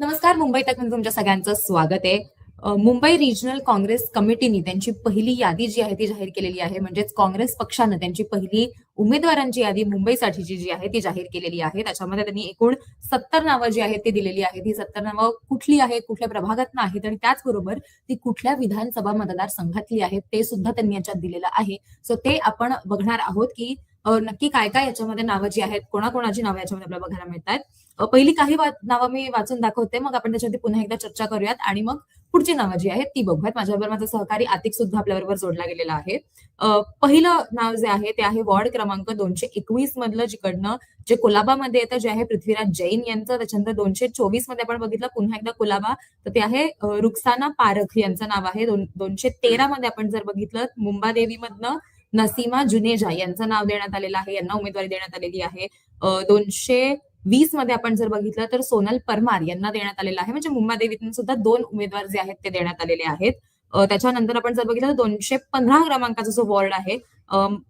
नमस्कार. मुंबई तकमध्ये तुमच्या सगळ्यांचं स्वागत आहे. मुंबई रिजनल काँग्रेस कमिटीने त्यांची पहिली यादी जी आहे ती जाहीर केलेली आहे. म्हणजेच काँग्रेस पक्षानं त्यांची पहिली उमेदवारांची यादी मुंबईसाठीची जी आहे ती जाहीर केलेली आहे. त्याच्यामध्ये त्यांनी एकूण 70 नावं जी आहेत ती दिलेली आहेत. ही 70 नावं कुठली आहेत, कुठल्या प्रभागातनं आहेत आणि त्याचबरोबर ती कुठल्या विधानसभा मतदारसंघातली आहेत ते सुद्धा त्यांनी याच्यात दिलेलं आहे. सो ते आपण बघणार आहोत की नक्की काय काय याच्यामध्ये नावं जी आहेत, कोणाकोणाची नावं याच्यामध्ये आपल्याला बघायला मिळतात. पहिली काही नावं मी वाचून दाखवते, मग आपण त्याच्यावरती पुन्हा एकदा चर्चा करूयात आणि मग पुढची नावं जी आहेत ती बघूयात. माझ्याबरोबर माझा सहकारी आतिक सुद्धा आपल्याबरोबर जोडला गेलेला आहे. पहिलं नाव जे आहे ते आहे वॉर्ड क्रमांक 221 मधलं, जिकडनं जे कोलाबामध्ये येतं, जे आहे पृथ्वीराज जैन यांचं. त्याच्यानंतर 224 मध्ये आपण बघितलं पुन्हा एकदा कोलाबा, तर ते आहे रुक्साना पारख यांचं नाव आहे. 213 मध्ये आपण जर बघितलं मुंबादेवी मधनं नसीमा जुनेजा यांचं नाव देण्यात आलेलं आहे, यांना उमेदवारी देण्यात आलेली आहे. 220 मध्ये आपण जर बघितलं तर सोनल परमार यांना देण्यात आलेलं आहे. म्हणजे मुंबादेवीतून सुद्धा 2 उमेदवार जे आहेत ते देण्यात आलेले आहेत. त्याच्यानंतर आपण जर बघितलं तर 215 क्रमांकाचा जो वॉर्ड आहे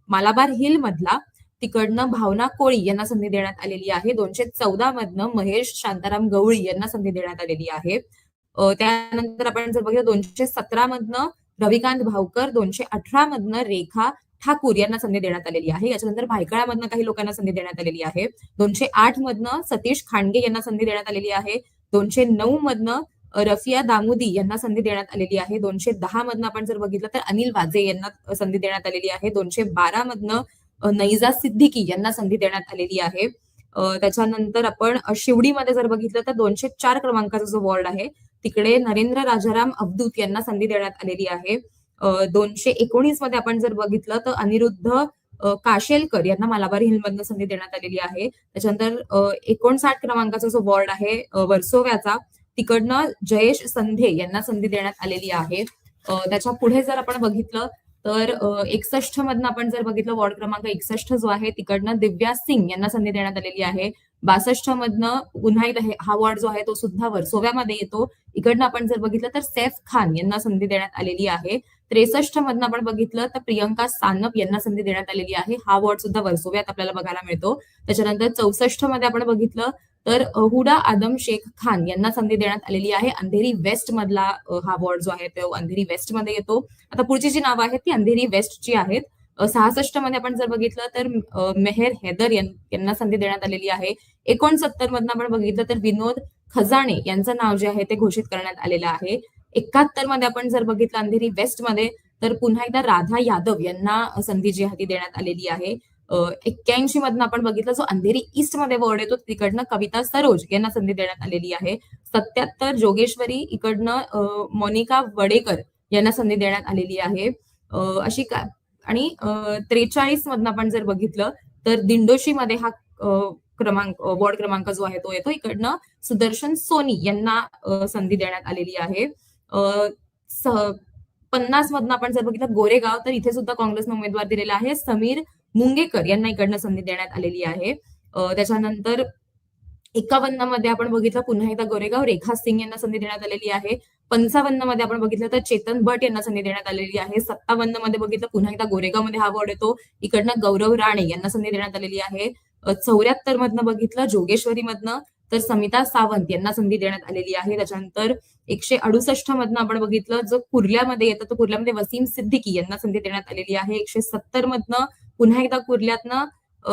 मालाबार हिल मधला, तिकडनं भावना कोळी यांना संधी देण्यात आलेली आहे. 214 मधनं महेश शांताराम गवळी यांना संधी देण्यात आलेली आहे. त्यानंतर आपण जर बघितलं 217 मधनं रविकांत भावकर, 218 मधनं रेखा ठाकूर यांना संधी देण्यात आलेली आहे. याच्यानंतर भायखळ्यामधनं काही लोकांना संधी देण्यात आलेली आहे. 208 मधनं सतीश खांडगे यांना संधी देण्यात आलेली आहे. 209 मधनं रफिया दामुदी यांना संधी देण्यात आलेली आहे. 210 मधनं आपण जर बघितलं तर अनिल वाजे यांना संधी देण्यात आलेली आहे. 212 मधनं नैजा सिद्दीकी यांना संधी देण्यात आलेली आहे. त्याच्यानंतर आपण शिवडीमध्ये जर बघितलं तर 204 क्रमांकाचा जो वॉर्ड आहे तिकडे नरेंद्र राजाराम अवधूत यांना संधी देण्यात आलेली आहे. 219 मध्ये आपण जर बघितलं तर अनिरुद्ध काशेलकर यांना मालाबार हिलमधनं संधी देण्यात आलेली आहे. त्याच्यानंतर 59 क्रमांकाचा जो वॉर्ड आहे वर्सोव्याचा, तिकडनं जयेश संधे यांना संधी देण्यात आलेली आहे. त्याच्या पुढे जर आपण बघितलं तर 61 मधनं आपण जर बघितलं वॉर्ड क्रमांक 61 जो आहे तिकडनं दिव्या सिंग यांना संधी देण्यात आलेली आहे. 62 मधनं पुन्हा एकदा हा वॉर्ड जो आहे तो सुद्धा वर्सोव्यामध्ये येतो. इकडनं आपण जर बघितलं तर सैफ खान यांना संधी देण्यात आलेली आहे. 63 मधनं आपण बघितलं तर प्रियंका सानप यांना संधी देण्यात आलेली आहे. हा वॉर्ड सुद्धा वर्सोव्यात आपल्याला बघायला मिळतो. त्याच्यानंतर 64 मध्ये आपण बघितलं तर हुडा आदम शेख खान यांना संधी देण्यात आलेली आहे. अंधेरी वेस्ट मधला हा वॉर्ड जो आहे तो अंधेरी वेस्ट मध्ये येतो. आता पुढची जी नावं आहेत ती अंधेरी वेस्टची आहेत. 66 मध्ये आपण जर बघितलं तर मेहर हैदर यांना संधी देण्यात आलेली आहे. 69 मधनं आपण बघितलं तर विनोद खजाणे यांचं नाव जे आहे ते घोषित करण्यात आलेलं आहे. 71 मध्ये आपण जर बघितलं अंधेरी वेस्ट मध्ये तर पुन्हा एकदा राधा यादव यांना संधी जी आहे ती देण्यात आलेली आहे. 81 मधनं आपण बघितलं जो अंधेरी ईस्ट मध्ये वॉर्ड येतो तिकडनं कविता सरोज यांना संधी देण्यात आलेली आहे. 77 जोगेश्वरी इकडनं मोनिका वडेकर यांना संधी देण्यात आलेली आहे. अशी आणि 43 मधनं आपण जर बघितलं तर दिंडोशी मध्ये हा वॉर्ड क्रमांक जो आहे तो येतो. इकडनं सुदर्शन सोनी यांना संधी देण्यात आलेली आहे. 50 मधनं आपण जर बघितलं गोरेगाव, तर इथे सुद्धा काँग्रेसनं उमेदवार दिलेला आहे. समीर मुंगेकर यांना इकडनं संधी देण्यात आलेली आहे. त्याच्यानंतर 51 मध्ये आपण बघितलं पुन्हा एकदा गोरेगाव, रेखा सिंग यांना संधी देण्यात आलेली आहे. 55 मध्ये आपण बघितलं तर चेतन भट यांना संधी देण्यात आलेली आहे. 57 मध्ये बघितलं पुन्हा एकदा गोरेगाव मध्ये हा वॉर्ड येतो. इकडनं गौरव राणे यांना संधी देण्यात आलेली आहे. 74 मधनं बघितलं जोगेश्वरी मधनं तर समिता सावंत यांना संधी देण्यात आलेली आहे. त्याच्यानंतर 168 मधनं आपण बघितलं जो कुर्ल्यामध्ये येतं तर कुर्ल्यामध्ये वसीम सिद्दीकी यांना संधी देण्यात आलेली आहे. 170 मधनं पुन्हा एकदा कुर्ल्यातनं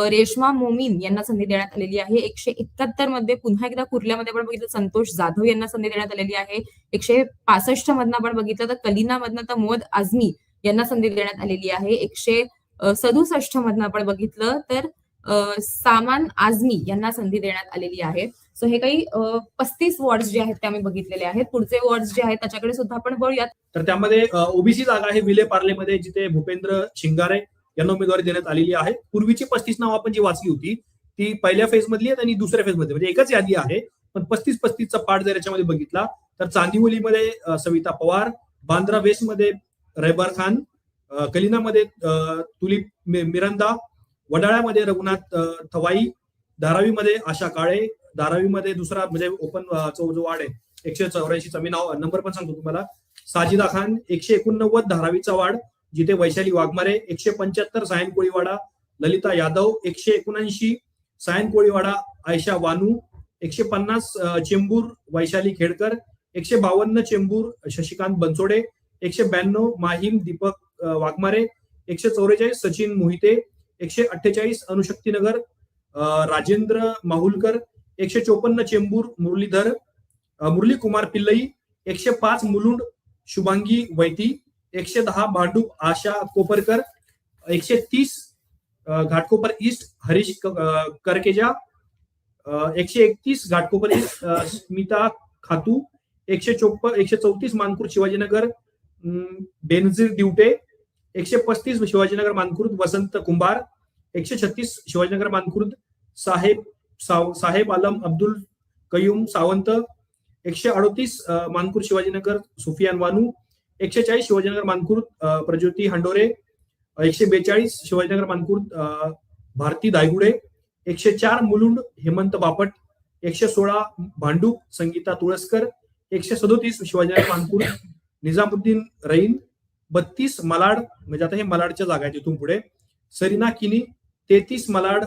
रेश्मा मोमीन यांना संधी देण्यात आलेली आहे. 171 मध्ये पुन्हा एकदा कुर्ल्यामध्ये आपण बघितलं संतोष जाधव यांना संधी देण्यात आलेली आहे. 165 मधनं आपण बघितलं तर कलिना मधनं तर मोद आझमी यांना संधी देण्यात आलेली आहे. 167 मधनं आपण बघितलं तर सामान आझमी यांना संधी देण्यात आलेली आहे. सो हे काही 35 वॉर्ड्स जे आहेत ते आम्ही बघितलेले आहेत. पुढचे वॉर्ड्स जे आहेत त्याच्याकडे सुद्धा आपण बघूयात. तर त्यामध्ये ओबीसी जागा आहे विले पार्लेमध्ये, जिथे भूपेंद्र शिंगारे यांना उमेदवारी देण्यात आलेली आहे. पूर्वीची 35 नाव आपण जी वाचली होती ती पहिल्या फेज मधली आहेत आणि दुसऱ्या फेज मध्ये म्हणजे एकच यादी आहे, पण 35-35चा पार्ट जर याच्यामध्ये बघितला तर चांदिवलीमध्ये सविता पवार, बांद्रा वेस्ट मध्ये रहबर खान, कलिनामध्ये तुलीप मिरंदा, वडाळ्यामध्ये रघुनाथ थवाई, धारावीमध्ये आशा काळे, धारावीमध्ये दुसरा म्हणजे ओपन जो वार्ड आहे 184 मी नंबर पण सांगतो तुम्हाला, साजिदा खान. 189 धारावीचा वार्ड जिथे वैशाली वाघमारे, 175 सायन कोळीवाडा ललिता यादव, 179 सायन कोळीवाडा आयशा वानू, 150 चेंबूर वैशाली खेडकर, 152 चेंबूर शशिकांत बनसोडे, 192 माहीम दीपक वाघमारे, 144 सचिन मोहिते, 148 अणुशक्तीनगर राजेंद्र माहुलकर, 154 चेंबूर मुरली कुमार पिल्लई, 105 मुलुंड शुभांगी वैती, 110 भांडूप आशा कोपरकर, 130 घाटकोपर ईस्ट हरीश करकेजा, 131 घाटकोपर ईस्ट स्मिता खातू, 134 मानकुर्द शिवाजीनगर बेनझीर दिवटे, 135 शिवाजीनगर मानकुर्द वसंत कुंभार, 136 शिवाजीनगर मानकुर्द साहेब आलम अब्दुल कयूम सावंत, 138 मानकुर्द शिवाजीनगर सुफियान वानू, 140 शिवाजीनगर मानकुर्द प्रज्योती हंडोरे, 142 शिवाजीनगर मानकुर्द भारती दायगुडे, 104 मुलुंड हेमंत बापट, 116 भांडूप संगीता तुळसकर, 137 शिवाजीनगर मानकुर्द निजामुद्दीन रईन, 32 मलाड म्हणजे आता हे मलाडच्या जागा आहेत इथून पुढे सरीना किनी, 33 मलाड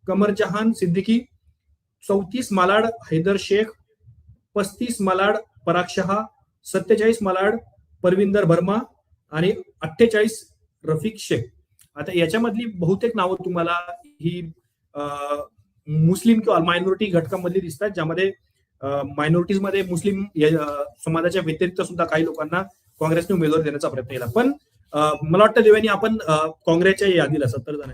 कमर जहान सिद्दीकी, 34 मालाड हैदर शेख, 35 मालाड पराग शहा, 47 मालाड परविंदर वर्मा आणि 48 रफिक शेख. आता याच्यामधली बहुतेक नावं तुम्हाला ही मुस्लिम किंवा मायनॉरिटी घटकांमधली दिसतात, ज्यामध्ये मायनॉरिटीज मध्ये मुस्लिम समाजाच्या व्यतिरिक्त सुद्धा काही लोकांना काँग्रेसने उमेदवारी देण्याचा प्रयत्न केला. पण मला वाटतं देवानी आपण काँग्रेसच्या यादीला 70 जण